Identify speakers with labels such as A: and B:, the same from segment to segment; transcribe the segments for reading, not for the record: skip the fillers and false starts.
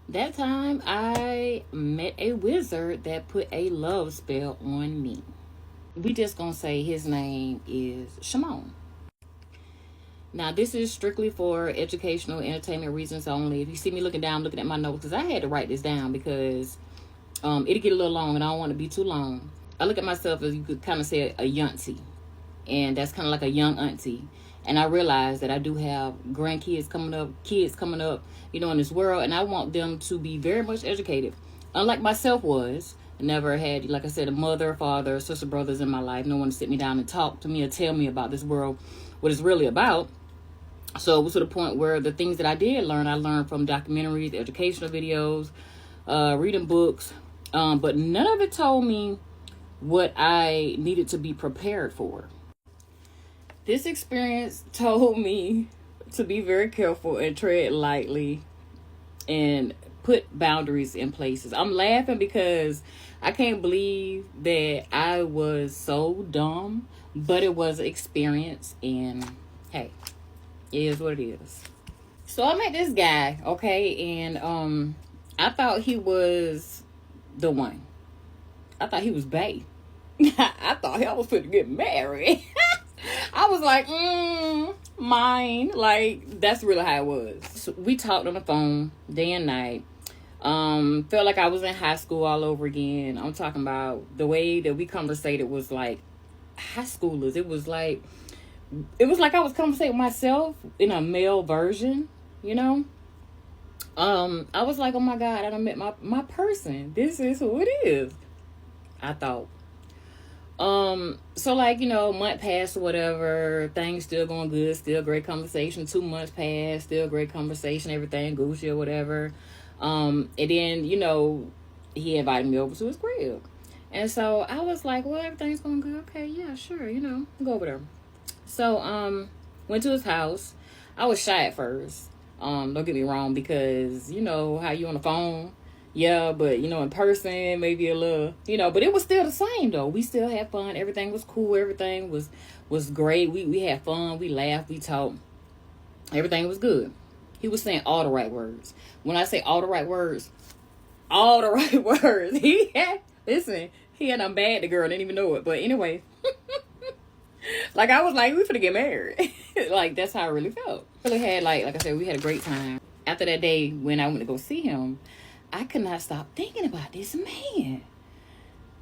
A: That time I met a wizard that put a love spell on me. We just gonna say his name is Shimon. Now, this is strictly for educational, entertainment reasons only. If you see me looking down, looking at my notes, because I had to write this down because it'll get a little long and I don't want to be too long. I look at myself as, you could kind of say, a yunty. And that's kind of like a young auntie. And I realize that I do have grandkids coming up, kids coming up, in this world. And I want them to be very much educated. Unlike myself was. I never had, like I said, a mother, father, sister, brothers in my life. No one to sit me down and talk to me or tell me about this world, what it's really about. So it was to the point where the things that I did learn, I learned from documentaries, educational videos, reading books. But none of it told me what I needed to be prepared for. This experience told me to be very careful and tread lightly and put boundaries in places. I'm laughing because I can't believe that I was so dumb, but it was an experience, and hey, it is what it is. So I met this guy, okay, and I thought he was the one. I thought he was bae. I thought I was going to get married. I was like, mine. Like, that's really how it was. So we talked on the phone day and night. Felt like I was in high school all over again. I'm talking about the way that we conversated was like high schoolers. It was like I was conversating with myself in a male version, I was like, oh my God, I done met my person. This is who it is, I thought. So like, month passed or whatever, things still going good, still great conversation. 2 months passed, still great conversation, everything Gucci or whatever. And then, he invited me over to his crib. And so I was like, well, everything's going good. Okay, yeah, sure, go over there. So, went to his house. I was shy at first. Don't get me wrong, because how you on the phone. Yeah, but, in person, maybe a little, but it was still the same, though. We still had fun. Everything was cool. Everything was great. We had fun. We laughed. We talked. Everything was good. He was saying all the right words. When I say all the right words, all the right words. He had done bad the girl, didn't even know it. But anyway, like, I was like, we finna get married. Like, that's how I really felt. Really had, like I said, we had a great time. After that day, when I went to go see him, I could not stop thinking about this man.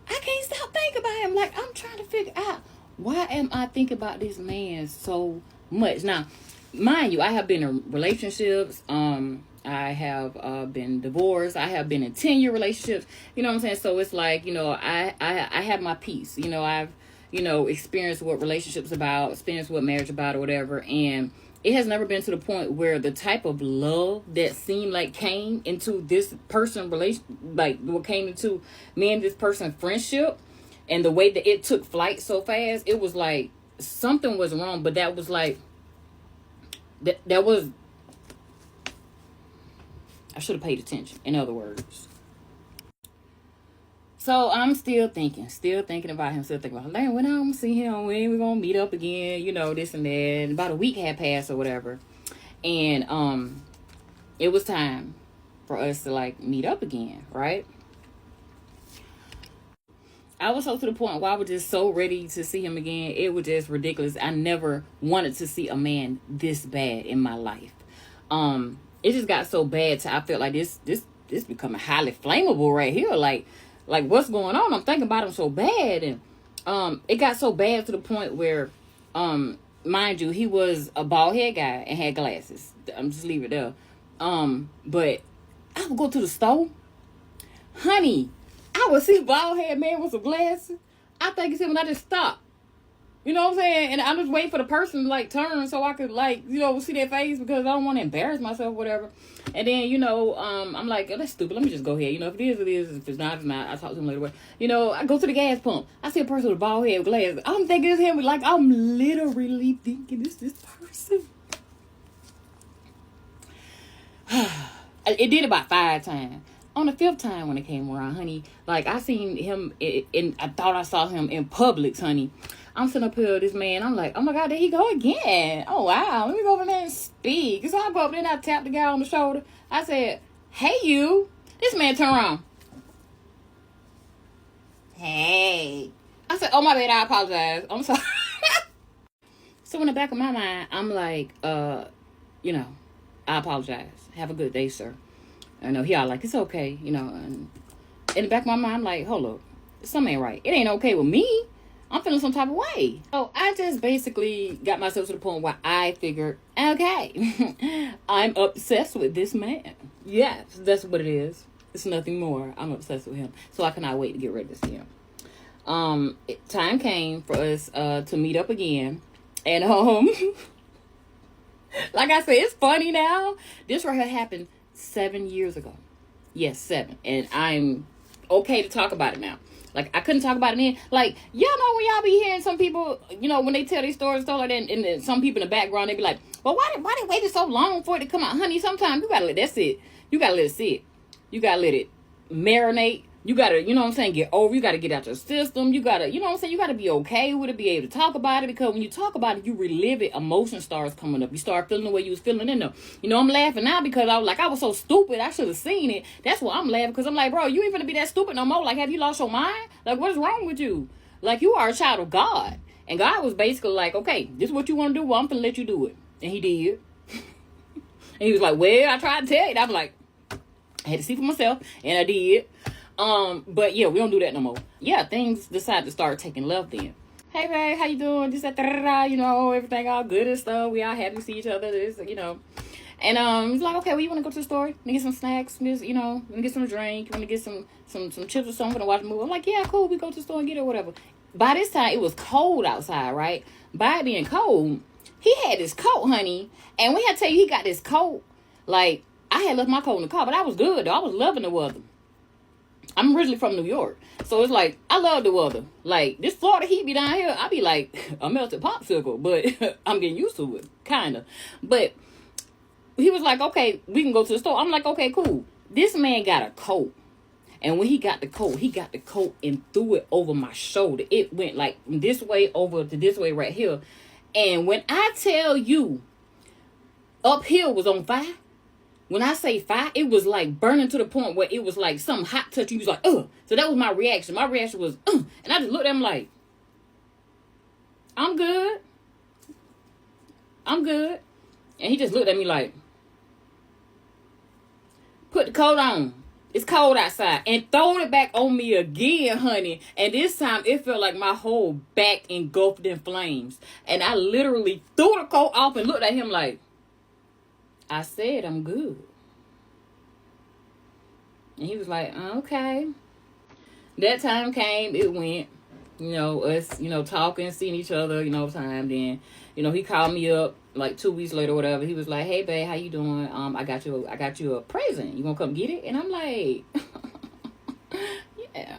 A: I can't stop thinking about him. Like, I'm trying to figure out, why am I thinking about this man so much? Now, mind you, I have been in relationships. I have been divorced. I have been in 10-year relationships. You know what I'm saying? So it's like, I have my peace. I've, experienced what relationships about, experienced what marriage about or whatever. And it has never been to the point where the type of love that seemed like came into this person like what came into me and this person friendship, and the way that it took flight so fast, it was like something was wrong. But that was like, that was, I should have paid attention, in other words. So I'm still thinking about him, still thinking about, man, when I'm going to see him, when we going to meet up again, this and that. And about a week had passed or whatever. And it was time for us to, like, meet up again, right? I was so to the point where I was just so ready to see him again. It was just ridiculous. I never wanted to see a man this bad in my life. It just got so bad to I felt like this becoming highly flammable right here. Like, what's going on? I'm thinking about him so bad. And it got so bad to the point where, mind you, he was a bald head guy and had glasses. I'm just leave it there. But I would go to the store. Honey, I would see a bald head man with some glasses. I think it's him, and I just stopped. You know what I'm saying? And I'm just waiting for the person to, like, turn so I could, like, see their face, because I don't want to embarrass myself or whatever. And then, I'm like, oh, that's stupid. Let me just go ahead. If it is, it is. If it's not, it's not. I'll talk to him later. I go to the gas pump. I see a person with a bald head with glasses. I'm thinking it's him. Like, I'm literally thinking it's this person. It did about 5 times. On the 5th time when it came around, honey, like, I seen him I thought I saw him in Publix, honey. I'm sitting up here with this man. I'm like, oh my God, there he go again. Oh, wow. Let me go over there and speak. So I go up there and I tapped the guy on the shoulder. I said, Hey, you. This man turned around. Hey. I said, oh, my bad. I apologize. I'm sorry. So in the back of my mind, I'm like, you know, I apologize. Have a good day, sir. I know he all like, it's okay, you know. And in the back of my mind, I'm like, hold up. Something ain't right. It ain't okay with me. I'm feeling some type of way. So I just basically got myself to the point where I figured, okay, I'm obsessed with this man. Yes, that's what it is. It's nothing more. I'm obsessed with him. So I cannot wait to get rid of this him. Time came for us to meet up again. And like I said, it's funny now. This right here happened 7 years ago. Yes, 7. And I'm okay to talk about it now. Like, I couldn't talk about it then. Like, y'all know when y'all be hearing some people, you know, when they tell these stories and stuff like that, and then some people in the background, they be like, well, why they waited so long for it to come out? Honey, sometimes you gotta let that sit. You gotta let it sit. You gotta let it marinate. You gotta, you know what I'm saying, get over. You gotta get out your system. You gotta, you know what I'm saying, you gotta be okay with it, be able to talk about it, because when you talk about it, you relive it. Emotion starts coming up. You start feeling the way you was feeling in there. You know, I'm laughing now because I was like, I was so stupid. I should have seen it. That's why I'm laughing, because I'm like, bro, you ain't gonna be that stupid no more. Like, have you lost your mind? Like, what is wrong with you? Like, you are a child of God. And God was basically like, okay, this is what you want to do. Well, I'm gonna let you do it. And he did. And he was like, well, I tried to tell you. And I'm like, I had to see for myself. And I did. But yeah, we don't do that no more. Yeah, things decide to start taking left then. Hey, babe, how you doing? This, that, da, da, da, you know, everything all good and stuff. We all happy to see each other, this, you know. And he's like, okay, well, you want to go to the store and get some snacks? You know, you want to get some drink? You want to get some chips or something to watch a movie? I'm like, yeah, cool. We go to the store and get it or whatever. By this time, it was cold outside, right? By it being cold, he had this coat, honey. And when I tell you he got this coat, like, I had left my coat in the car, but I was good, though. I was loving the weather. I'm originally from New York. So it's like, I love the weather. Like, this Florida heat be down here, I be like a melted popsicle. But I'm getting used to it, kind of. But he was like, okay, we can go to the store. I'm like, okay, cool. This man got a coat. And when he got the coat and threw it over my shoulder. It went like this way over to this way right here. And when I tell you, uphill was on fire. When I say fire, it was like burning to the point where it was like something hot touching. You was like, ugh. So that was my reaction. My reaction was, ugh. And I just looked at him like, I'm good. I'm good. And he just looked at me like, put the coat on. It's cold outside. And throw it back on me again, honey. And this time, it felt like my whole back engulfed in flames. And I literally threw the coat off and looked at him like, I said I'm good. And he was like, okay. That time came, it went. You know, us, you know, talking, seeing each other, you know, time. Then, you know, he called me up like 2 weeks later or whatever. He was like, hey, babe, how you doing? I got you a present. You gonna come get it? And I'm like, yeah.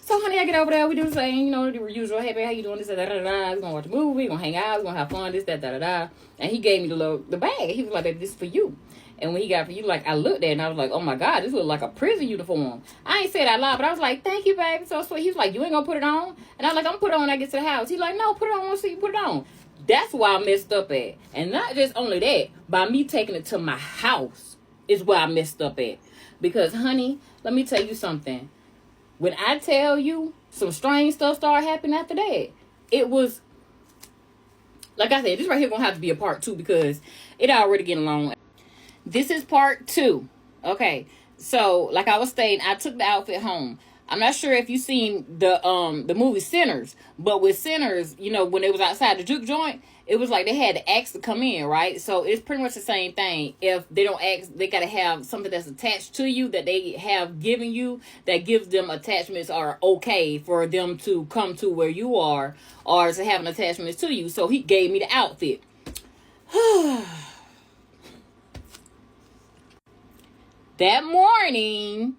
A: So, honey, I get over there. We do the same, you know, the usual. Hey, babe, how you doing? This, that, da, da, da. We're going to watch a movie. We're going to hang out. We're going to have fun. This, that, da, da, da. And he gave me the bag. He was like, baby, this is for you. And when he got it for you, like, I looked at it and I was like, oh, my God, this looks like a prison uniform. I ain't say that out loud, but I was like, thank you, baby. So sweet. He was like, you ain't going to put it on? And I was like, I'm going to put it on when I get to the house. He's like, no, put it on. I want to see you put it on. That's why I messed up at. And not just only that, by me taking it to my house is where I messed up at. Because, honey, let me tell you something. When I tell you some strange stuff started happening after that, it was, like I said, this right here going to have to be a part 2 because it already getting long. This is part 2. Okay. So, like I was saying, I took the outfit home. I'm not sure if you've seen the movie Sinners, but with Sinners, you know, when it was outside the juke joint, it was like they had to ask to come in, right? So it's pretty much the same thing. If they don't ask, they got to have something that's attached to you that they have given you that gives them attachments are okay for them to come to where you are or to have an attachment to you. So he gave me the outfit. That morning,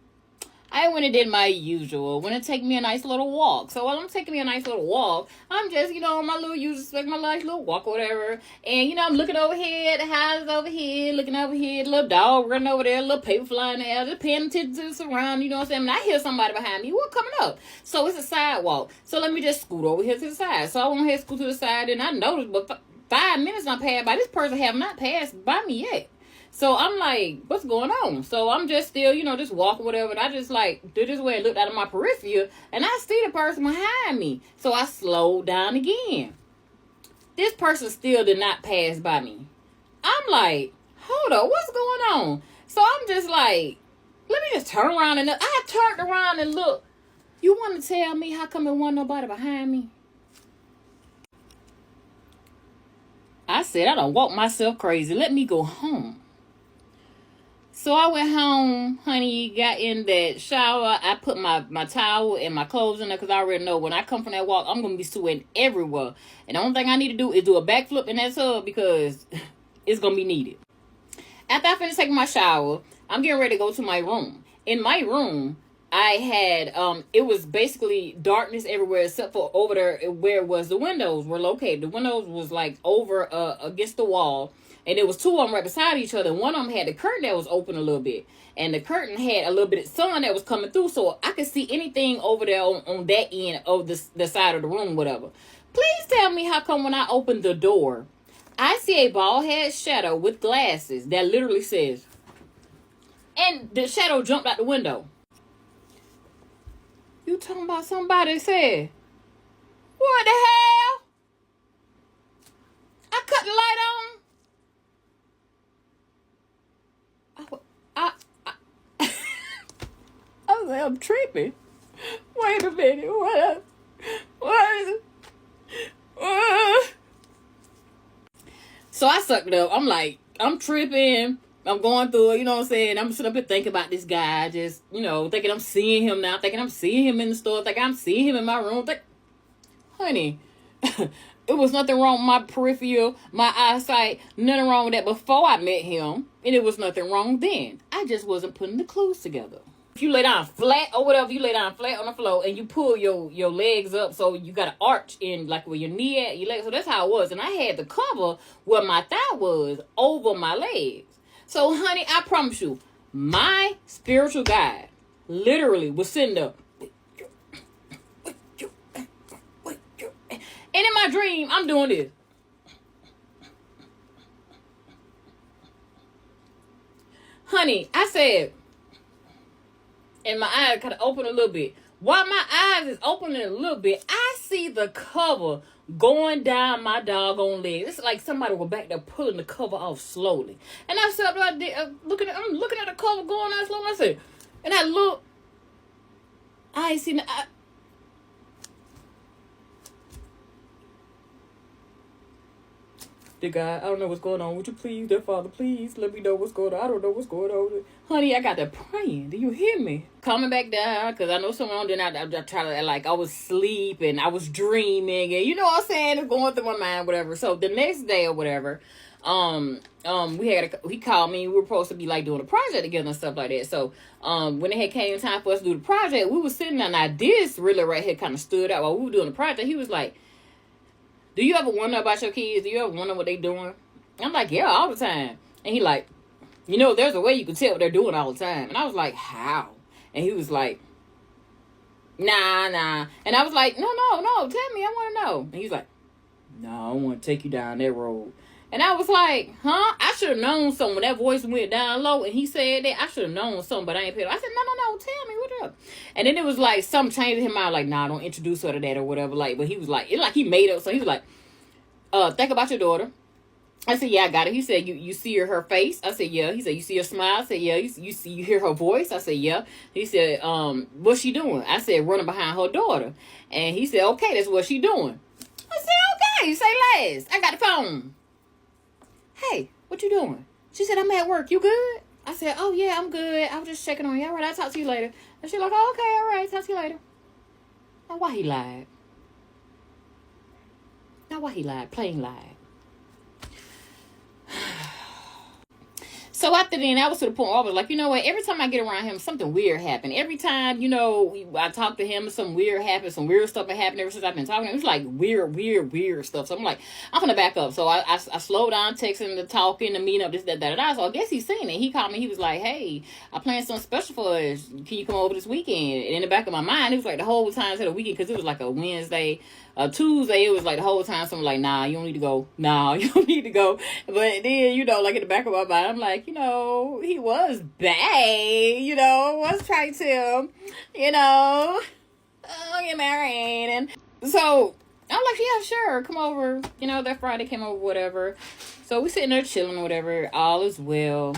A: I went and did my usual. Went and take me a nice little walk. So while I'm taking me a nice little walk, I'm just, you know, on my little usual, like my nice little walk or whatever. And, you know, I'm looking over here, the houses over here, looking over here, the little dog running over there, little paper flying there, just paying attention to the surroundings, you know what I'm saying? And I hear somebody behind me. What coming up? So it's a sidewalk. So let me just scoot over here to the side. So I went ahead and scoot to the side, and I noticed, but 5 minutes not passed by. This person have not passed by me yet. So I'm like, what's going on? So I'm just still, just walking, whatever. And I just like did this way and looked out of my peripheral, and I see the person behind me. So I slowed down again. This person still did not pass by me. I'm like, hold up, what's going on? So I'm just like, let me just turn around and look. I turned around and looked. You want to tell me how come there wasn't nobody behind me? I said, I done walked myself crazy. Let me go home. So I went home, honey, got in that shower. I put my towel and my clothes in there because I already know when I come from that walk, I'm going to be sweating everywhere. And the only thing I need to do is do a backflip in that tub because it's going to be needed. After I finished taking my shower, I'm getting ready to go to my room. In my room, I had, it was basically darkness everywhere except for over there where it was the windows were located. The windows was like over against the wall. And there was two of them right beside each other. And one of them had the curtain that was open a little bit. And the curtain had a little bit of sun that was coming through. So I could see anything over there on that end of the side of the room, whatever. Please tell me how come when I opened the door, I see a bald head shadow with glasses that literally says, and the shadow jumped out the window. You talking about somebody said, what the hell? I cut the light on. I was like, I'm tripping. Wait a minute. What is it? So I sucked it up. I'm like, I'm tripping. I'm going through it, you know what I'm saying? I'm sitting up and thinking about this guy, just, thinking I'm seeing him now, thinking I'm seeing him in the store, thinking I'm seeing him in my room. Honey, it was nothing wrong with my peripheral, my eyesight, nothing wrong with that before I met him, and it was nothing wrong then. I just wasn't putting the clues together. If you lay down flat or whatever, you lay down flat on the floor and you pull your legs up so you got an arch in like where your knee at, your leg. So that's how it was. And I had the cover where my thigh was over my legs. So, honey, I promise you, my spiritual guide literally was sitting there. And in my dream, I'm doing this. Honey, I said, and my eyes kind of open a little bit. While my eyes is opening a little bit, I see the cover going down my doggone leg. It's like somebody was back there pulling the cover off slowly. And I said, I'm looking at the cover going on slowly. I said, and I look, I ain't seen the, dear God, I don't know what's going on. Would you please, dear Father, please let me know what's going on. I don't know what's going on. Honey, I got to praying. Do you hear me? Coming back down, because I know someone did not. I try to, like, I was sleeping. I was dreaming. And you know what I'm saying? It's going through my mind, whatever. So the next day or whatever, he called me. We were supposed to be, like, doing a project together and stuff like that. So when it had came time for us to do the project, we were sitting there. Now, this really right here kind of stood out while we were doing the project. He was like, do you ever wonder about your kids? Do you ever wonder what they doing? I'm like, yeah, all the time. And he like, there's a way you can tell what they're doing all the time. And I was like, how? And he was like, nah. And I was like, no, tell me, I want to know. And he's like, no, I want to take you down that road. And I was like, huh? I should have known something. When that voice went down low and he said that, I should have known something, but I ain't paid. I said, no, tell me, what up? And then it was like, something changed him out, like, nah, don't introduce her to that or whatever. Like, but he was like, it's like he made up. So he was like, think about your daughter. I said, yeah, I got it. He said, you see her face? I said, yeah. He said, you see her smile? I said, yeah. You hear her voice? I said, yeah. He said, what's she doing? I said, running behind her daughter. And he said, okay, that's what she doing. I said, okay, say less. I got the phone. Hey, what you doing? She said, I'm at work. You good? I said, oh, yeah, I'm good. I was just checking on you. All right, I'll talk to you later. And she's like, oh, okay, all right, talk to you later. Now, why he lied? Plain lied. So after then, I was to the point where I was like, you know what? Every time I get around him, something weird happened. Every time, I talk to him, something weird happened. Some weird stuff had happened ever since I've been talking to him. It was like weird stuff. So I'm like, I'm going to back up. So I slowed down, texting, the talking, the meeting up, this, that. So I guess he's seen it. He called me. He was like, hey, I planned something special for us. Can you come over this weekend? And in the back of my mind, it was like the whole time to the weekend because it was like a Wednesday Tuesday, it was like the whole time someone like, nah, you don't need to go. Nah, you don't need to go. But then, you know, like in the back of my mind, I'm like, you know, he was bae. You know, was trying to, you know, get married. And so I'm like, yeah, sure, come over. You know, that Friday came over, whatever. So we sitting there chilling or whatever. All is well.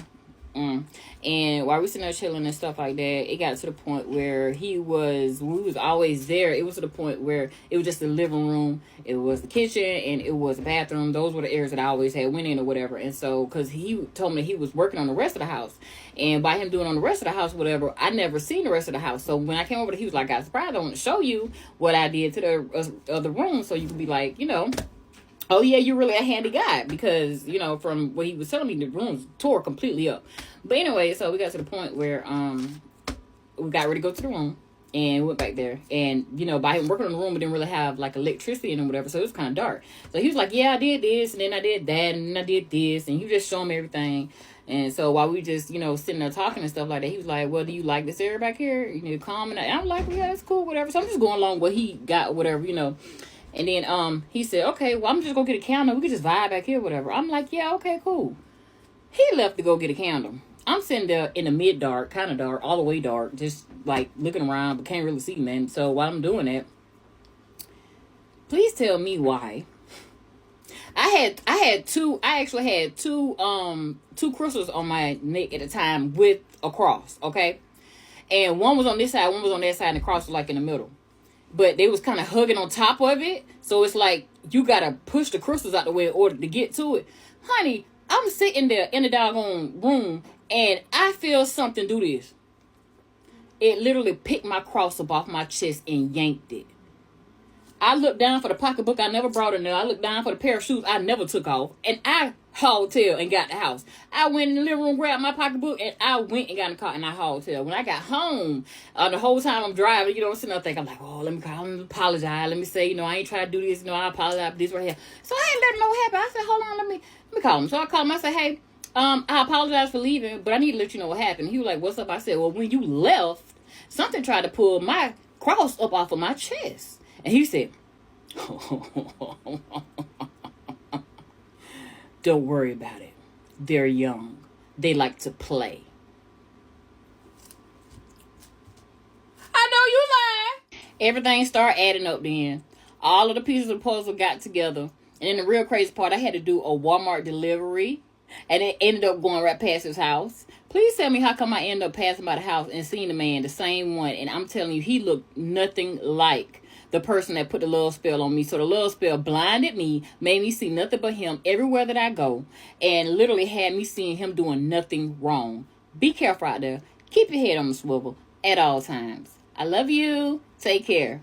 A: And while we sitting there chilling and stuff like that, it got to the point where we was always there. It was to the point where it was just the living room, it was the kitchen, and it was the bathroom. Those were the areas that I always had went in or whatever. And so, because he told me that he was working on the rest of the house, and by him doing on the rest of the house, whatever, I never seen the rest of the house. So when I came over, he was like, "I surprised. I want to show you what I did to the other room, so you can be like, you know." Oh, yeah, you're really a handy guy because, you know, from what he was telling me, the rooms tore completely up. But anyway, so we got to the point where we got ready to go to the room and we went back there. And, you know, by him working on the room, we didn't really have, like, electricity in it or whatever, so it was kind of dark. So he was like, yeah, I did this, and then I did that, and then I did this, and he was just showing me everything. And so while we just, you know, sitting there talking and stuff like that, he was like, well, do you like this area back here? You know, calm. And I'm like, well, yeah, it's cool, whatever. So I'm just going along what he got, whatever, you know. And then he said, okay, well, I'm just going to get a candle. We can just vibe back here, whatever. I'm like, yeah, okay, cool. He left to go get a candle. I'm sitting there in the mid-dark, kind of dark, all the way dark, just, like, looking around, but can't really see, man. So while I'm doing that, please tell me why. I actually had two crystals on my neck at the time with a cross, okay? And one was on this side, one was on that side, and the cross was, like, in the middle. But they was kind of hugging on top of it. So it's like you got to push the crystals out the way in order to get to it. Honey, I'm sitting there in the doggone room and I feel something do this. It literally picked my cross up off my chest and yanked it. I looked down for the pocketbook I never brought in there. I looked down for the pair of shoes I never took off. And I hauled tail and got the house. I went in the living room, grabbed my pocketbook, and I went and got in the car and I hauled tail. When I got home, the whole time I'm driving, you know, I'm sitting there thinking, I'm like, oh, let me call him, apologize. Let me say, you know, I ain't trying to do this. You know, I apologize for this right here. So I ain't letting no happen. I said, hold on, let me call him. So I called him. I said, hey, I apologize for leaving, but I need to let you know what happened. He was like, what's up? I said, well, when you left, something tried to pull my cross up off of my chest. And he said, don't worry about it. They're young. They like to play. I know you lying. Everything started adding up then. All of the pieces of the puzzle got together. And then the real crazy part, I had to do a Walmart delivery. And it ended up going right past his house. Please tell me how come I ended up passing by the house and seeing the man, the same one. And I'm telling you, he looked nothing like the person that put the love spell on me. So the love spell blinded me, made me see nothing but him everywhere that I go, and literally had me seeing him doing nothing wrong. Be careful out there. Keep your head on the swivel at all times. I love you. Take care.